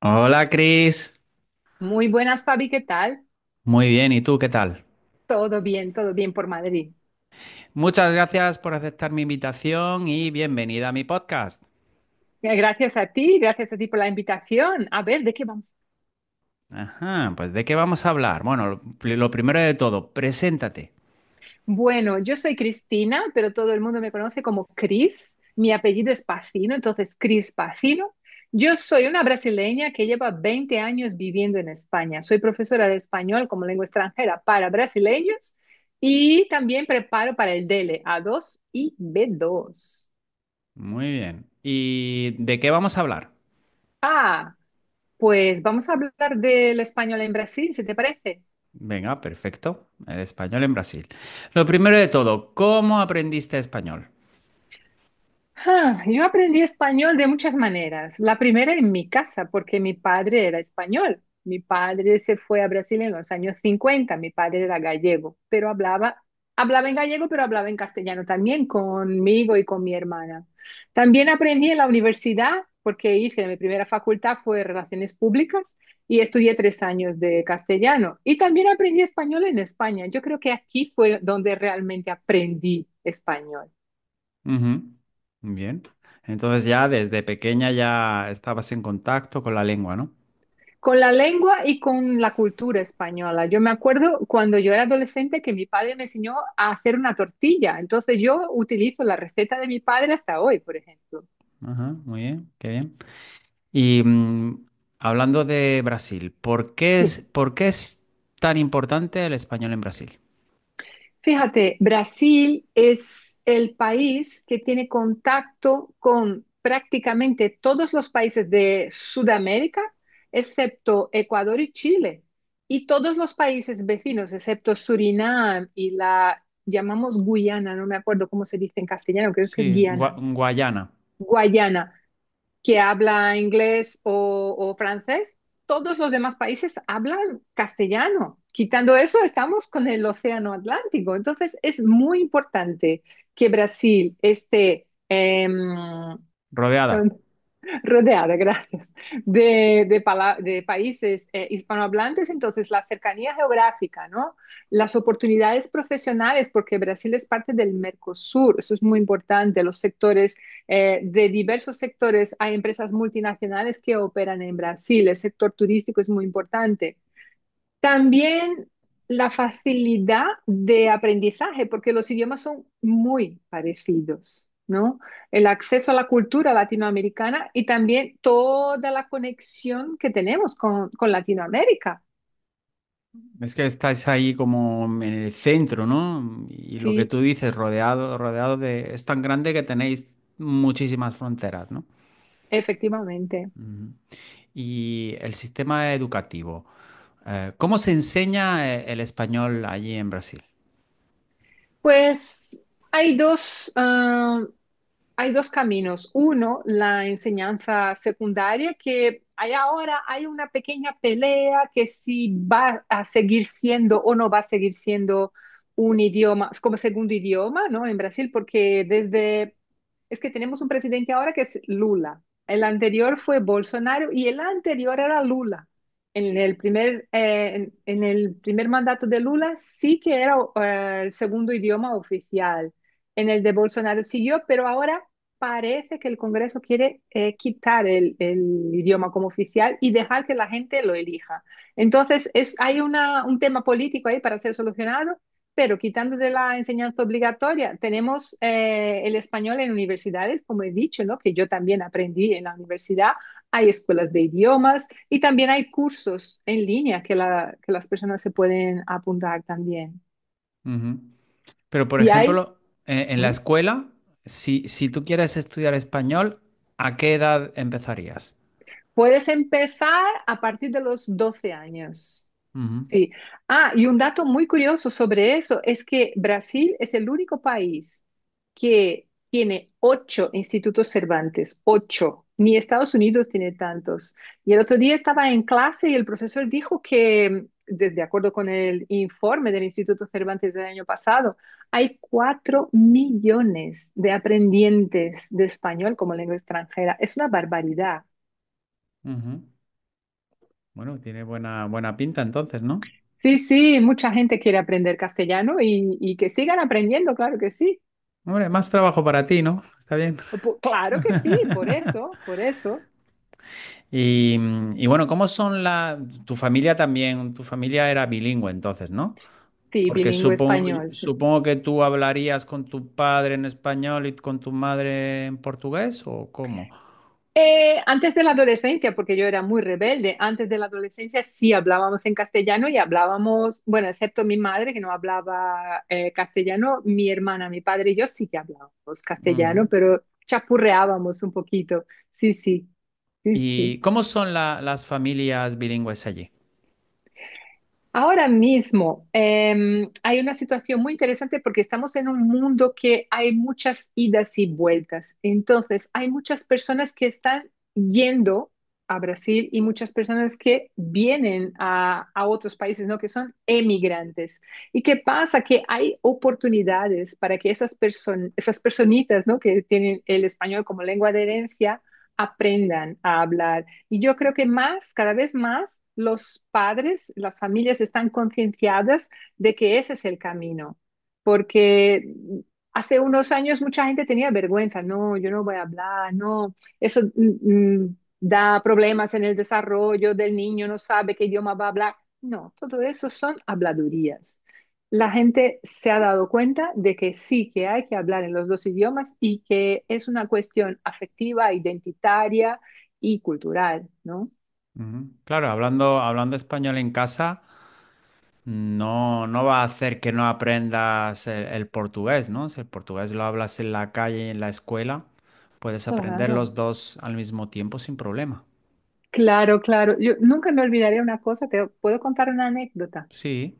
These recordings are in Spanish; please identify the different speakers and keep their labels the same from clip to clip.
Speaker 1: Hola, Cris.
Speaker 2: Muy buenas, Fabi, ¿qué tal?
Speaker 1: Muy bien, ¿y tú qué tal?
Speaker 2: Todo bien por Madrid.
Speaker 1: Muchas gracias por aceptar mi invitación y bienvenida a mi podcast.
Speaker 2: Gracias a ti por la invitación. A ver, ¿de qué vamos?
Speaker 1: Ajá, pues ¿de qué vamos a hablar? Bueno, lo primero de todo, preséntate.
Speaker 2: Bueno, yo soy Cristina, pero todo el mundo me conoce como Cris. Mi apellido es Pacino, entonces Cris Pacino. Yo soy una brasileña que lleva 20 años viviendo en España. Soy profesora de español como lengua extranjera para brasileños y también preparo para el DELE A2 y B2.
Speaker 1: Muy bien. ¿Y de qué vamos a hablar?
Speaker 2: Ah, pues vamos a hablar del español en Brasil, si te parece.
Speaker 1: Venga, perfecto. El español en Brasil. Lo primero de todo, ¿cómo aprendiste español?
Speaker 2: Yo aprendí español de muchas maneras. La primera en mi casa, porque mi padre era español. Mi padre se fue a Brasil en los años 50. Mi padre era gallego, pero hablaba en gallego, pero hablaba en castellano también conmigo y con mi hermana. También aprendí en la universidad, porque hice mi primera facultad fue Relaciones Públicas y estudié 3 años de castellano. Y también aprendí español en España. Yo creo que aquí fue donde realmente aprendí español.
Speaker 1: Ujú. Bien. Entonces ya desde pequeña ya estabas en contacto con la lengua, ¿no?
Speaker 2: Con la lengua y con la cultura española. Yo me acuerdo cuando yo era adolescente que mi padre me enseñó a hacer una tortilla. Entonces yo utilizo la receta de mi padre hasta hoy, por ejemplo.
Speaker 1: Ajá, muy bien, qué bien. Y hablando de Brasil,
Speaker 2: Sí.
Speaker 1: por qué es tan importante el español en Brasil?
Speaker 2: Fíjate, Brasil es el país que tiene contacto con prácticamente todos los países de Sudamérica, excepto Ecuador y Chile, y todos los países vecinos, excepto Surinam y la llamamos Guyana, no me acuerdo cómo se dice en castellano, creo que es
Speaker 1: Sí,
Speaker 2: Guiana,
Speaker 1: Guayana.
Speaker 2: Guayana, que habla inglés o francés. Todos los demás países hablan castellano. Quitando eso, estamos con el Océano Atlántico. Entonces, es muy importante que Brasil esté
Speaker 1: Rodeada.
Speaker 2: rodeada, gracias, de países hispanohablantes, entonces la cercanía geográfica, ¿no? Las oportunidades profesionales, porque Brasil es parte del Mercosur, eso es muy importante, los sectores, de diversos sectores, hay empresas multinacionales que operan en Brasil, el sector turístico es muy importante. También la facilidad de aprendizaje, porque los idiomas son muy parecidos, ¿no? El acceso a la cultura latinoamericana y también toda la conexión que tenemos con Latinoamérica.
Speaker 1: Es que estáis ahí como en el centro, ¿no? Y lo que
Speaker 2: Sí,
Speaker 1: tú dices, rodeado de... Es tan grande que tenéis muchísimas fronteras, ¿no?
Speaker 2: efectivamente.
Speaker 1: Ujú. Y el sistema educativo. ¿Cómo se enseña el español allí en Brasil?
Speaker 2: Pues hay hay dos caminos. Uno, la enseñanza secundaria, que hay ahora hay una pequeña pelea que si va a seguir siendo o no va a seguir siendo un idioma como segundo idioma, ¿no? En Brasil, porque es que tenemos un presidente ahora que es Lula. El anterior fue Bolsonaro y el anterior era Lula. En el primer mandato de Lula sí que era el segundo idioma oficial. En el de Bolsonaro siguió, pero ahora parece que el Congreso quiere quitar el idioma como oficial y dejar que la gente lo elija. Entonces, hay un tema político ahí para ser solucionado, pero quitando de la enseñanza obligatoria, tenemos el español en universidades, como he dicho, ¿no? Que yo también aprendí en la universidad. Hay escuelas de idiomas y también hay cursos en línea que las personas se pueden apuntar también.
Speaker 1: Ujú. Pero, por
Speaker 2: Y hay,
Speaker 1: ejemplo, en la
Speaker 2: ¿Mm?
Speaker 1: escuela, si tú quieres estudiar español, ¿a qué edad empezarías?
Speaker 2: Puedes empezar a partir de los 12 años.
Speaker 1: Ujú.
Speaker 2: Sí. Y un dato muy curioso sobre eso es que Brasil es el único país que tiene 8 institutos Cervantes, 8. Ni Estados Unidos tiene tantos. Y el otro día estaba en clase y el profesor dijo que, de acuerdo con el informe del Instituto Cervantes del año pasado, hay 4 millones de aprendientes de español como lengua extranjera. Es una barbaridad.
Speaker 1: Ujú. Bueno, tiene buena pinta entonces, ¿no?
Speaker 2: Sí, sí, mucha gente quiere aprender castellano y que sigan aprendiendo, claro que sí.
Speaker 1: Hombre, más trabajo para ti, ¿no? Está bien.
Speaker 2: Claro que sí, por eso, por eso.
Speaker 1: Y bueno, ¿cómo son tu familia también? Tu familia era bilingüe entonces, ¿no?
Speaker 2: Sí,
Speaker 1: Porque
Speaker 2: bilingüe
Speaker 1: supongo,
Speaker 2: español, sí.
Speaker 1: supongo que tú hablarías con tu padre en español y con tu madre en portugués, ¿o cómo?
Speaker 2: Antes de la adolescencia, porque yo era muy rebelde, antes de la adolescencia sí hablábamos en castellano y hablábamos, bueno, excepto mi madre que no hablaba castellano, mi hermana, mi padre y yo sí que hablábamos
Speaker 1: Ujú.
Speaker 2: castellano, pero chapurreábamos un poquito. Sí, sí, sí, sí.
Speaker 1: ¿Y cómo son las familias bilingües allí?
Speaker 2: Ahora mismo hay una situación muy interesante porque estamos en un mundo que hay muchas idas y vueltas. Entonces, hay muchas personas que están yendo a Brasil y muchas personas que vienen a otros países, ¿no? Que son emigrantes. ¿Y qué pasa? Que hay oportunidades para que esas personitas, ¿no? Que tienen el español como lengua de herencia, aprendan a hablar. Y yo creo que cada vez más, los padres, las familias están concienciadas de que ese es el camino, porque hace unos años mucha gente tenía vergüenza, no, yo no voy a hablar, no, eso da problemas en el desarrollo del niño, no sabe qué idioma va a hablar. No, todo eso son habladurías. La gente se ha dado cuenta de que sí, que hay que hablar en los dos idiomas y que es una cuestión afectiva, identitaria y cultural, ¿no?
Speaker 1: Ujú. Claro, hablando español en casa no va a hacer que no aprendas el portugués, ¿no? Si el portugués lo hablas en la calle y en la escuela, puedes aprender
Speaker 2: Claro,
Speaker 1: los dos al mismo tiempo sin problema.
Speaker 2: claro, claro. Yo nunca me olvidaré una cosa, te puedo contar una anécdota.
Speaker 1: Sí.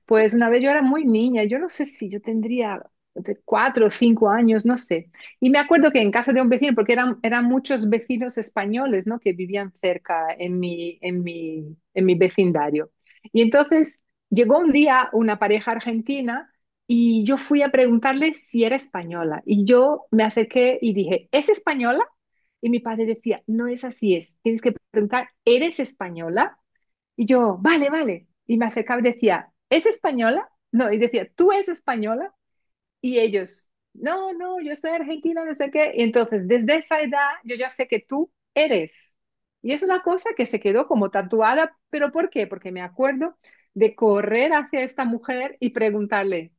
Speaker 2: Pues una vez yo era muy niña, yo no sé si yo tendría de 4 o 5 años, no sé. Y me acuerdo que en casa de un vecino, porque eran muchos vecinos españoles, ¿no? Que vivían cerca en mi vecindario. Y entonces llegó un día una pareja argentina y yo fui a preguntarle si era española. Y yo me acerqué y dije, ¿es española? Y mi padre decía, no es así, tienes que preguntar, ¿eres española? Y yo, vale, vale. Y me acercaba y decía, ¿es española? No, y decía, ¿tú eres española? Y ellos, no, no, yo soy argentina, no sé qué. Y entonces, desde esa edad, yo ya sé que tú eres. Y es una cosa que se quedó como tatuada, pero ¿por qué? Porque me acuerdo de correr hacia esta mujer y preguntarle,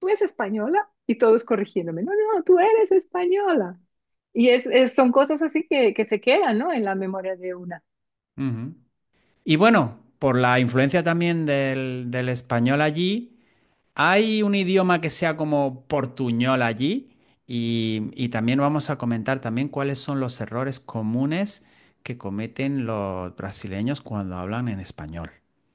Speaker 2: ¿tú eres española? Y todos corrigiéndome, no, no, tú eres española. Y son cosas así que se quedan, ¿no? En la memoria de una.
Speaker 1: Ujú. Y bueno, por la influencia también del español allí, hay un idioma que sea como portuñol allí y también vamos a comentar también cuáles son los errores comunes que cometen los brasileños cuando hablan en español.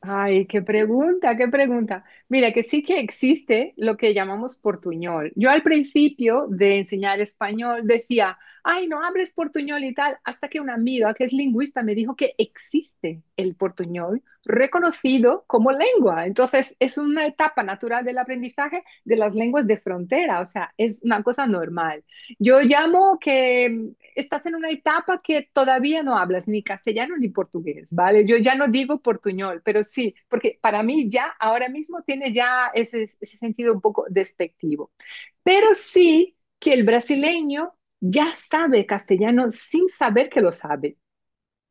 Speaker 2: Ay, qué pregunta, qué pregunta. Mira, que sí que existe lo que llamamos portuñol. Yo al principio de enseñar español decía, ay, no hables portuñol y tal, hasta que una amiga que es lingüista me dijo que existe el portuñol reconocido como lengua. Entonces, es una etapa natural del aprendizaje de las lenguas de frontera, o sea, es una cosa normal. Yo llamo que estás en una etapa que todavía no hablas ni castellano ni portugués, ¿vale? Yo ya no digo portuñol, pero sí, porque para mí ya ahora mismo tiene ya ese sentido un poco despectivo. Pero sí que el brasileño ya sabe castellano sin saber que lo sabe.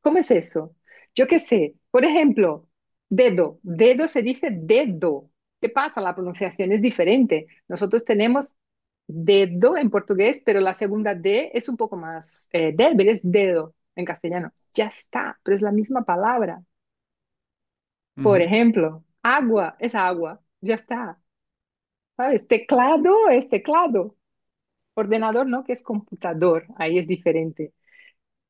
Speaker 2: ¿Cómo es eso? Yo qué sé. Por ejemplo, dedo. Dedo se dice dedo. ¿Qué pasa? La pronunciación es diferente. Nosotros tenemos dedo en portugués, pero la segunda D es un poco más débil, es dedo en castellano. Ya está, pero es la misma palabra. Por
Speaker 1: Ujú,
Speaker 2: ejemplo, agua es agua. Ya está. ¿Sabes? Teclado es teclado. Ordenador, ¿no? Que es computador. Ahí es diferente.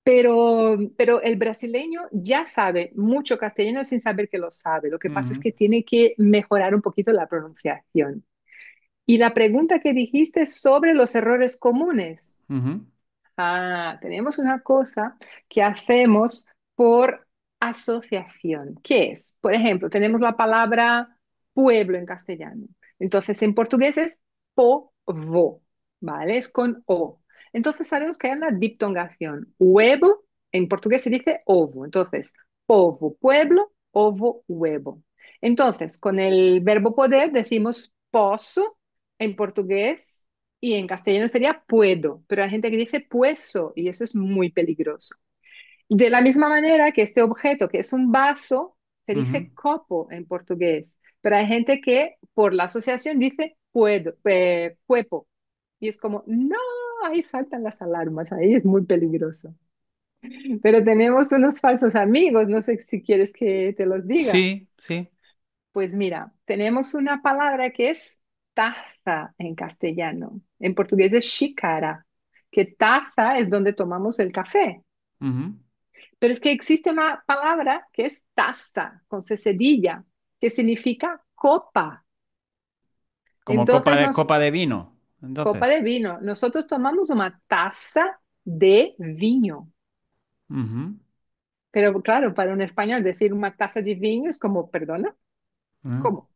Speaker 2: Pero el brasileño ya sabe mucho castellano sin saber que lo sabe. Lo que pasa es
Speaker 1: ujú,
Speaker 2: que tiene que mejorar un poquito la pronunciación. Y la pregunta que dijiste sobre los errores comunes.
Speaker 1: ujú,
Speaker 2: Tenemos una cosa que hacemos por asociación. ¿Qué es? Por ejemplo, tenemos la palabra pueblo en castellano. Entonces, en portugués es povo, ¿vale? Es con O. Entonces, sabemos que hay una diptongación. Huevo, en portugués se dice ovo. Entonces, povo, pueblo, ovo, huevo. Entonces, con el verbo poder decimos posso en portugués y en castellano sería puedo, pero hay gente que dice pueso y eso es muy peligroso. De la misma manera que este objeto, que es un vaso, se
Speaker 1: Ujú.
Speaker 2: dice copo en portugués, pero hay gente que por la asociación dice puedo, cuepo. Y es como, no, ahí saltan las alarmas, ahí es muy peligroso. Pero tenemos unos falsos amigos, no sé si quieres que te los diga.
Speaker 1: Sí, sí.
Speaker 2: Pues mira, tenemos una palabra que es taza en castellano. En portugués es xícara, que taza es donde tomamos el café.
Speaker 1: Ujú.
Speaker 2: Pero es que existe una palabra que es taza, con cedilla, que significa copa.
Speaker 1: Como
Speaker 2: Entonces,
Speaker 1: copa de vino.
Speaker 2: copa
Speaker 1: Entonces.
Speaker 2: de vino. Nosotros tomamos una taza de vino.
Speaker 1: Ujú.
Speaker 2: Pero claro, para un español decir una taza de vino es como, perdona,
Speaker 1: Ah,
Speaker 2: ¿cómo?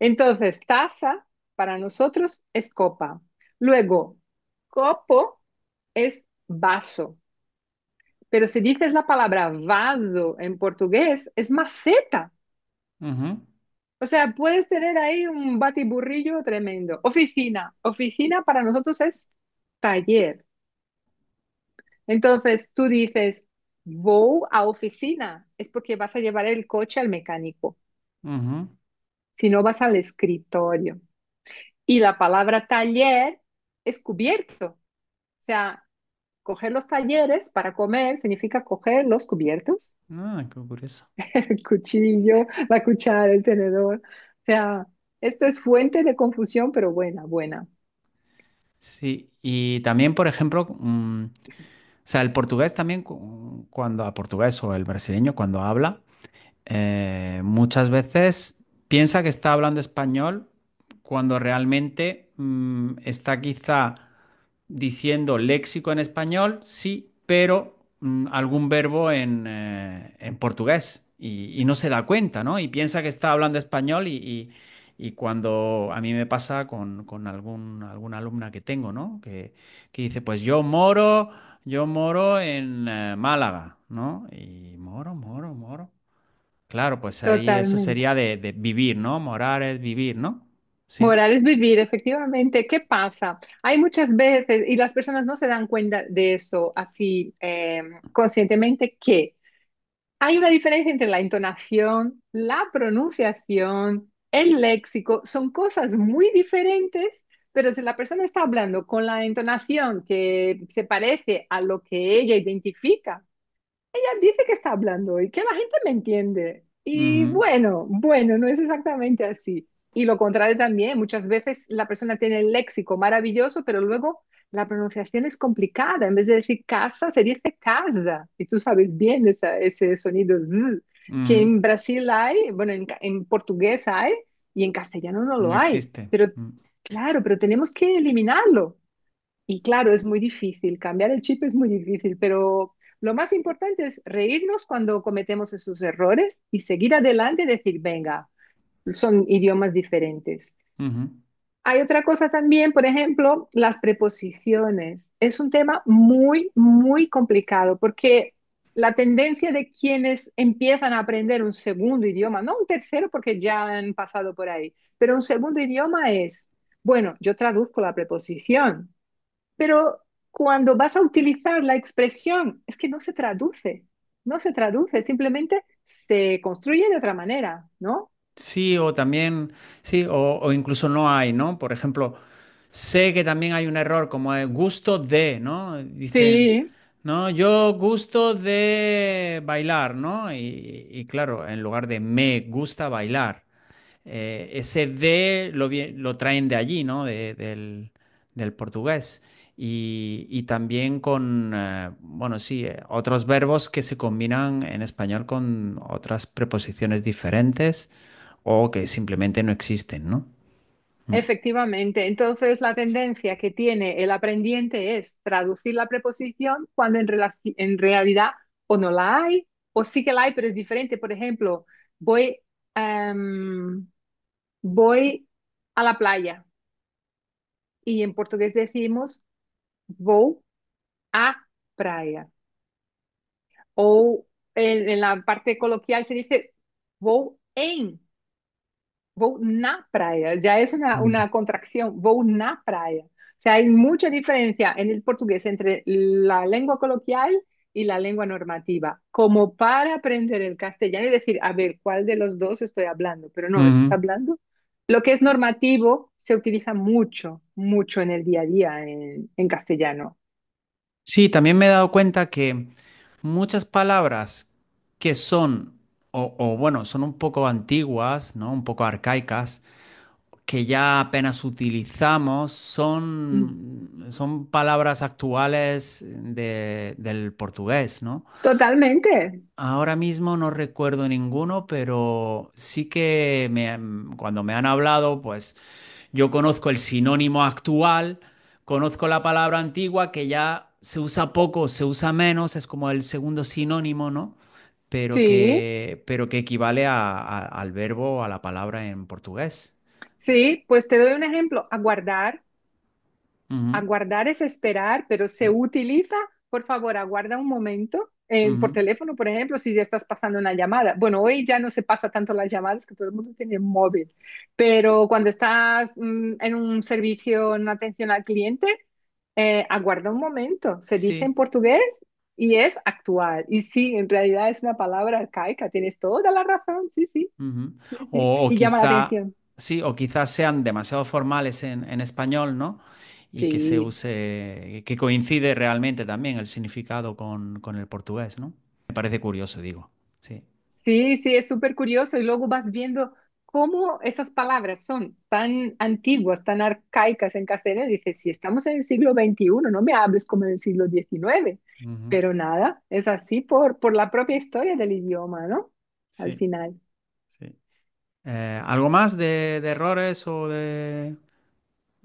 Speaker 2: Entonces, taza para nosotros es copa. Luego, copo es vaso. Pero si dices la palabra vaso en portugués, es maceta.
Speaker 1: ujú.
Speaker 2: O sea, puedes tener ahí un batiburrillo tremendo. Oficina. Oficina para nosotros es taller. Entonces, tú dices, voy a oficina. Es porque vas a llevar el coche al mecánico.
Speaker 1: Ujú.
Speaker 2: Si no, vas al escritorio. Y la palabra taller es cubierto. O sea, coger los talleres para comer significa coger los cubiertos,
Speaker 1: Ah, qué curioso.
Speaker 2: el cuchillo, la cuchara, el tenedor. O sea, esto es fuente de confusión, pero buena, buena.
Speaker 1: Sí, y también, por ejemplo, o sea, el portugués también, cuando a portugués o el brasileño, cuando habla, muchas veces piensa que está hablando español cuando realmente está quizá diciendo léxico en español, sí, pero algún verbo en portugués y no se da cuenta, ¿no? Y piensa que está hablando español y cuando a mí me pasa con alguna alumna que tengo, ¿no? Que dice, pues yo moro en Málaga, ¿no? Y moro. Claro, pues ahí eso
Speaker 2: Totalmente.
Speaker 1: sería de vivir, ¿no? Morar es vivir, ¿no? Sí.
Speaker 2: Morar es vivir, efectivamente. ¿Qué pasa? Hay muchas veces, y las personas no se dan cuenta de eso así conscientemente, que hay una diferencia entre la entonación, la pronunciación, el léxico, son cosas muy diferentes, pero si la persona está hablando con la entonación que se parece a lo que ella identifica, ella dice que está hablando y que la gente me entiende. Y
Speaker 1: Ujú,
Speaker 2: bueno, no es exactamente así. Y lo contrario también, muchas veces la persona tiene el léxico maravilloso, pero luego la pronunciación es complicada. En vez de decir casa, se dice casa. Y tú sabes bien ese sonido z, que
Speaker 1: ujú.
Speaker 2: en Brasil hay, bueno, en portugués hay y en castellano no lo
Speaker 1: No
Speaker 2: hay.
Speaker 1: existe.
Speaker 2: Pero
Speaker 1: Mm.
Speaker 2: claro, pero tenemos que eliminarlo. Y claro, es muy difícil, cambiar el chip es muy difícil, pero lo más importante es reírnos cuando cometemos esos errores y seguir adelante y decir, venga, son idiomas diferentes.
Speaker 1: Ujú.
Speaker 2: Hay otra cosa también, por ejemplo, las preposiciones. Es un tema muy, muy complicado porque la tendencia de quienes empiezan a aprender un segundo idioma, no un tercero porque ya han pasado por ahí, pero un segundo idioma es, bueno, yo traduzco la preposición, pero cuando vas a utilizar la expresión, es que no se traduce, no se traduce, simplemente se construye de otra manera, ¿no?
Speaker 1: Sí, o también, sí, o incluso no hay, ¿no? Por ejemplo, sé que también hay un error como el gusto de, ¿no? Dicen,
Speaker 2: Sí,
Speaker 1: no, yo gusto de bailar, ¿no? Y claro, en lugar de me gusta bailar. Ese de lo traen de allí, ¿no? Del portugués. Y también con, bueno, sí, otros verbos que se combinan en español con otras preposiciones diferentes o que simplemente no existen, ¿no? Mm.
Speaker 2: efectivamente. Entonces, la tendencia que tiene el aprendiente es traducir la preposición cuando en realidad o no la hay, o sí que la hay, pero es diferente. Por ejemplo, voy, em, voy a la playa y en portugués decimos vou à praia. en la parte coloquial se dice vou em, vou na praia. Ya es
Speaker 1: Mm.
Speaker 2: una contracción, vou na praia. O sea, hay mucha diferencia en el portugués entre la lengua coloquial y la lengua normativa, como para aprender el castellano y decir, a ver, ¿cuál de los dos estoy hablando? Pero no, estás
Speaker 1: Ujú.
Speaker 2: hablando. Lo que es normativo se utiliza mucho, mucho en el día a día en castellano.
Speaker 1: Sí, también me he dado cuenta que muchas palabras que son, bueno, son un poco antiguas, ¿no? Un poco arcaicas, que ya apenas utilizamos,
Speaker 2: Mm.
Speaker 1: son palabras actuales del portugués, ¿no?
Speaker 2: Totalmente.
Speaker 1: Ahora mismo no recuerdo ninguno, pero sí que cuando me han hablado, pues yo conozco el sinónimo actual, conozco la palabra antigua que ya se usa poco, se usa menos, es como el segundo sinónimo, ¿no?
Speaker 2: Sí,
Speaker 1: Pero que equivale al verbo, a la palabra en portugués.
Speaker 2: sí, pues te doy un ejemplo, aguardar.
Speaker 1: Ujú.
Speaker 2: Aguardar es esperar, pero se
Speaker 1: Sí.
Speaker 2: utiliza, por favor, aguarda un momento por
Speaker 1: Ujú.
Speaker 2: teléfono, por ejemplo, si ya estás pasando una llamada. Bueno, hoy ya no se pasa tanto las llamadas, que todo el mundo tiene móvil, pero cuando estás en un servicio, en una atención al cliente, aguarda un momento. Se dice en
Speaker 1: Sí.
Speaker 2: portugués y es actual. Y sí, en realidad es una palabra arcaica, tienes toda la razón, sí, sí,
Speaker 1: Ujú.
Speaker 2: sí, sí,
Speaker 1: O
Speaker 2: y llama la
Speaker 1: quizá,
Speaker 2: atención.
Speaker 1: sí, o quizás sean demasiado formales en español, ¿no? Y que se
Speaker 2: Sí.
Speaker 1: use, que coincide realmente también el significado con el portugués, ¿no? Me parece curioso, digo. Sí.
Speaker 2: Sí, sí, es súper curioso y luego vas viendo cómo esas palabras son tan antiguas, tan arcaicas en castellano. Y dices, si estamos en el siglo XXI, no me hables como en el siglo XIX.
Speaker 1: Ujú.
Speaker 2: Pero nada, es así por la propia historia del idioma, ¿no? Al
Speaker 1: Sí,
Speaker 2: final.
Speaker 1: sí. ¿Algo más de errores o de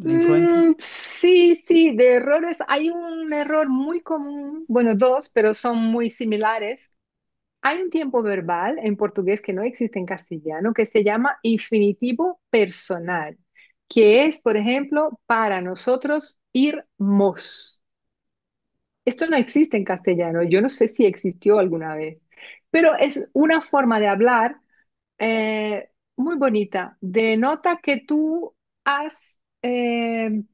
Speaker 1: influencia?
Speaker 2: Sí, sí, de errores hay un error muy común, bueno, dos, pero son muy similares. Hay un tiempo verbal en portugués que no existe en castellano que se llama infinitivo personal, que es, por ejemplo, para nosotros irmos. Esto no existe en castellano, yo no sé si existió alguna vez, pero es una forma de hablar muy bonita. Denota que tú has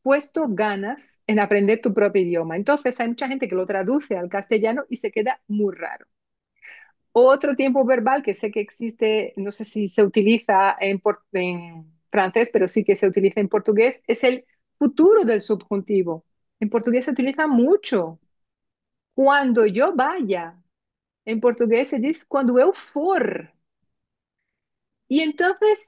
Speaker 2: puesto ganas en aprender tu propio idioma. Entonces hay mucha gente que lo traduce al castellano y se queda muy raro. Otro tiempo verbal que sé que existe, no sé si se utiliza en francés, pero sí que se utiliza en portugués, es el futuro del subjuntivo. En portugués se utiliza mucho. Cuando yo vaya. En portugués se dice cuando eu for. Y entonces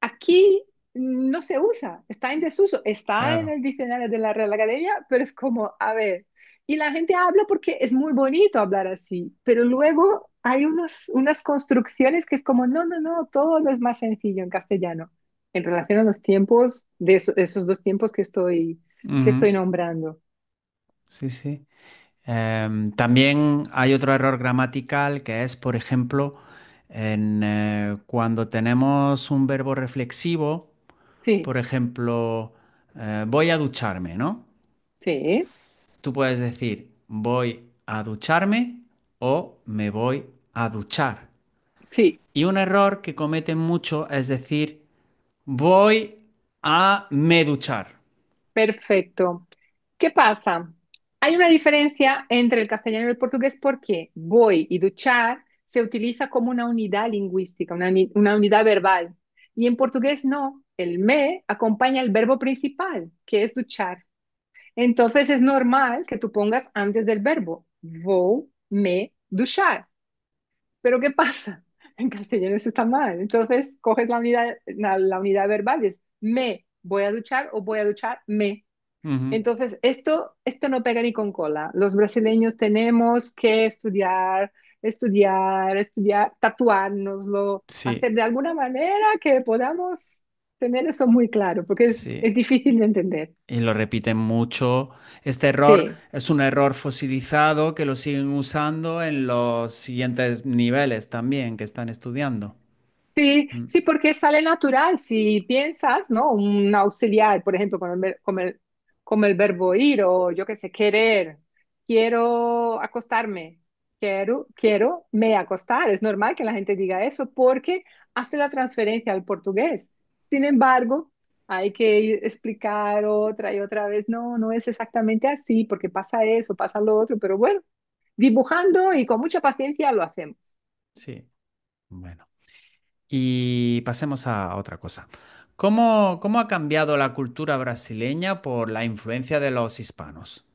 Speaker 2: aquí no se usa, está en desuso, está en
Speaker 1: Claro.
Speaker 2: el diccionario de la Real Academia, pero es como, a ver, y la gente habla porque es muy bonito hablar así, pero luego hay unas construcciones que es como, no, no, no, todo es más sencillo en castellano, en relación a los tiempos, esos dos tiempos que
Speaker 1: Ujú.
Speaker 2: estoy nombrando.
Speaker 1: Sí, sí. También hay otro error gramatical que es, por ejemplo, cuando tenemos un verbo reflexivo,
Speaker 2: Sí,
Speaker 1: por ejemplo, voy a ducharme, ¿no?
Speaker 2: sí,
Speaker 1: Tú puedes decir voy a ducharme o me voy a duchar.
Speaker 2: sí.
Speaker 1: Y un error que cometen mucho es decir voy a me duchar.
Speaker 2: Perfecto. ¿Qué pasa? Hay una diferencia entre el castellano y el portugués porque voy y duchar se utiliza como una unidad lingüística, una unidad verbal. Y en portugués no. El me acompaña el verbo principal, que es duchar. Entonces es normal que tú pongas antes del verbo, vou me duchar. Pero ¿qué pasa? En castellano eso está mal. Entonces coges la unidad verbal, es me voy a duchar o voy a ducharme.
Speaker 1: Ujú.
Speaker 2: Entonces, esto no pega ni con cola. Los brasileños tenemos que estudiar, estudiar, estudiar, tatuárnoslo,
Speaker 1: Sí,
Speaker 2: hacer de alguna manera que podamos tener eso muy claro, porque
Speaker 1: sí.
Speaker 2: es difícil de entender.
Speaker 1: Y lo repiten mucho. Este error
Speaker 2: Sí.
Speaker 1: es un error fosilizado que lo siguen usando en los siguientes niveles también que están estudiando.
Speaker 2: Sí,
Speaker 1: Mm.
Speaker 2: sí, porque sale natural. Si piensas, ¿no? Un auxiliar, por ejemplo, como el verbo ir o yo qué sé, querer, quiero acostarme, me acostar. Es normal que la gente diga eso porque hace la transferencia al portugués. Sin embargo, hay que explicar otra y otra vez, no, no es exactamente así, porque pasa eso, pasa lo otro, pero bueno, dibujando y con mucha paciencia lo hacemos.
Speaker 1: Sí, bueno. Y pasemos a otra cosa. ¿Cómo ha cambiado la cultura brasileña por la influencia de los hispanos?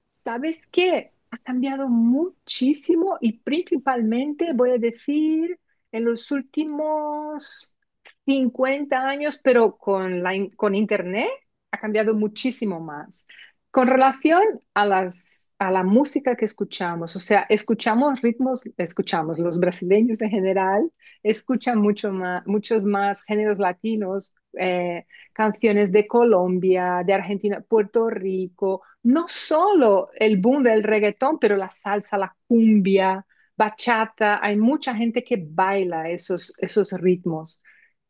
Speaker 2: ¿Sabes qué? Ha cambiado muchísimo y principalmente voy a decir en los últimos 50 años, pero con Internet ha cambiado muchísimo más. Con relación a la música que escuchamos, o sea, escuchamos ritmos, escuchamos, los brasileños en general escuchan muchos más géneros latinos, canciones de Colombia, de Argentina, Puerto Rico, no solo el boom del reggaetón, pero la salsa, la cumbia, bachata, hay mucha gente que baila esos ritmos.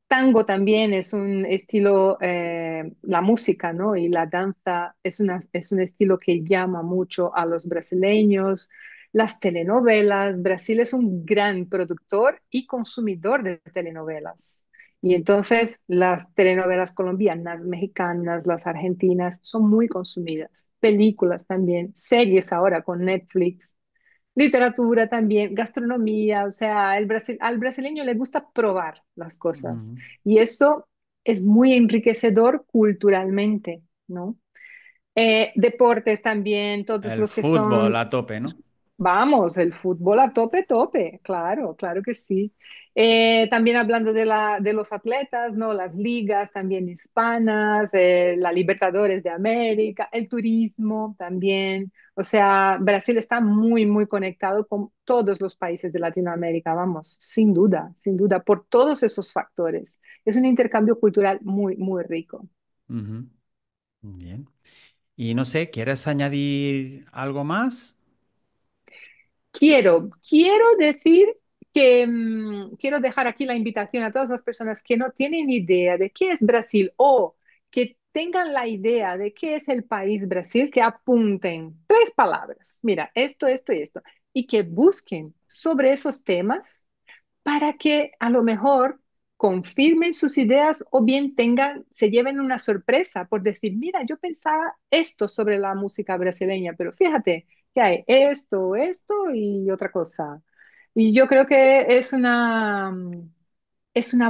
Speaker 2: Tango también es un estilo, la música, ¿no? Y la danza es un estilo que llama mucho a los brasileños. Las telenovelas, Brasil es un gran productor y consumidor de telenovelas. Y entonces las telenovelas colombianas, mexicanas, las argentinas son muy consumidas. Películas también, series ahora con Netflix. Literatura también, gastronomía, o sea, al brasileño le gusta probar las cosas
Speaker 1: Ujú.
Speaker 2: y eso es muy enriquecedor culturalmente, ¿no? Deportes también, todos
Speaker 1: El
Speaker 2: los que
Speaker 1: fútbol
Speaker 2: son.
Speaker 1: a tope, ¿no?
Speaker 2: Vamos, el fútbol a tope, tope, claro, claro que sí. También hablando de los atletas, ¿no? Las ligas también hispanas, la Libertadores de América, el turismo también. O sea, Brasil está muy, muy conectado con todos los países de Latinoamérica, vamos, sin duda, por todos esos factores. Es un intercambio cultural muy, muy rico.
Speaker 1: Ujú. Bien. Y no sé, ¿quieres añadir algo más?
Speaker 2: Quiero decir que quiero dejar aquí la invitación a todas las personas que no tienen idea de qué es Brasil o que tengan la idea de qué es el país Brasil, que apunten tres palabras. Mira, esto y esto. Y que busquen sobre esos temas para que a lo mejor confirmen sus ideas o bien se lleven una sorpresa por decir, mira, yo pensaba esto sobre la música brasileña, pero fíjate que hay esto y otra cosa. Y yo creo que es una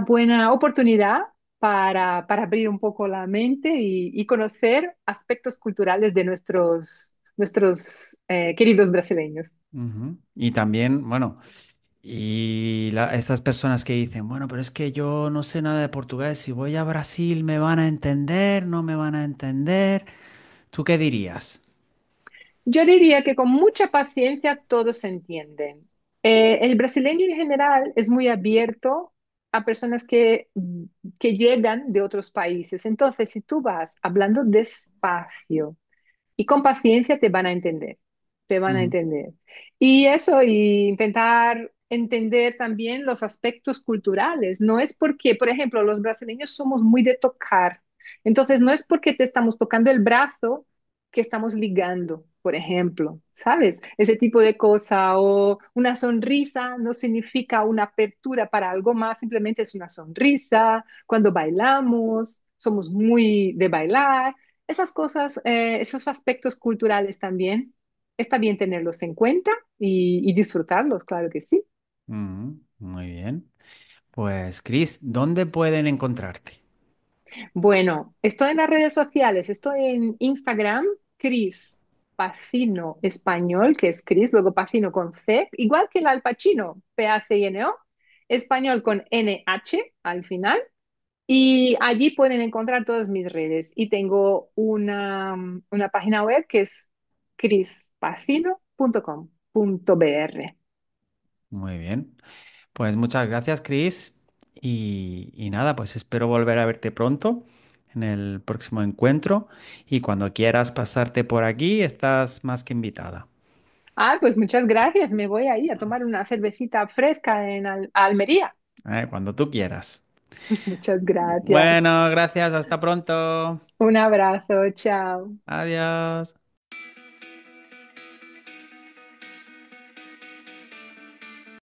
Speaker 2: buena oportunidad para abrir un poco la mente y conocer aspectos culturales de nuestros queridos brasileños.
Speaker 1: Ujú. Y también, bueno, estas personas que dicen, bueno, pero es que yo no sé nada de portugués, si voy a Brasil me van a entender, no me van a entender. ¿Tú qué dirías?
Speaker 2: Yo diría que con mucha paciencia todos se entienden. El brasileño en general es muy abierto a personas que llegan de otros países. Entonces, si tú vas hablando despacio y con paciencia, te van a entender. Te van a
Speaker 1: Ujú.
Speaker 2: entender. Y eso, y intentar entender también los aspectos culturales. No es porque, por ejemplo, los brasileños somos muy de tocar. Entonces, no es porque te estamos tocando el brazo que estamos ligando, por ejemplo, ¿sabes? Ese tipo de cosa o una sonrisa no significa una apertura para algo más, simplemente es una sonrisa. Cuando bailamos, somos muy de bailar. Esas cosas, esos aspectos culturales también, está bien tenerlos en cuenta y disfrutarlos, claro que sí.
Speaker 1: Ujú. Muy bien. Pues, Chris, ¿dónde pueden encontrarte?
Speaker 2: Bueno, estoy en las redes sociales, estoy en Instagram, Cris Pacino Español, que es Cris, luego Pacino con C, igual que el Al Pacino, Pacino, español con NH al final. Y allí pueden encontrar todas mis redes. Y tengo una página web que es crispacino.com.br.
Speaker 1: Muy bien. Pues muchas gracias, Chris. Y nada, pues espero volver a verte pronto en el próximo encuentro. Y cuando quieras pasarte por aquí, estás más que invitada.
Speaker 2: Ah, pues muchas gracias. Me voy ahí a tomar una cervecita fresca en Almería.
Speaker 1: Cuando tú quieras.
Speaker 2: Muchas gracias.
Speaker 1: Bueno, gracias. Hasta pronto.
Speaker 2: Un abrazo. Chao.
Speaker 1: Adiós.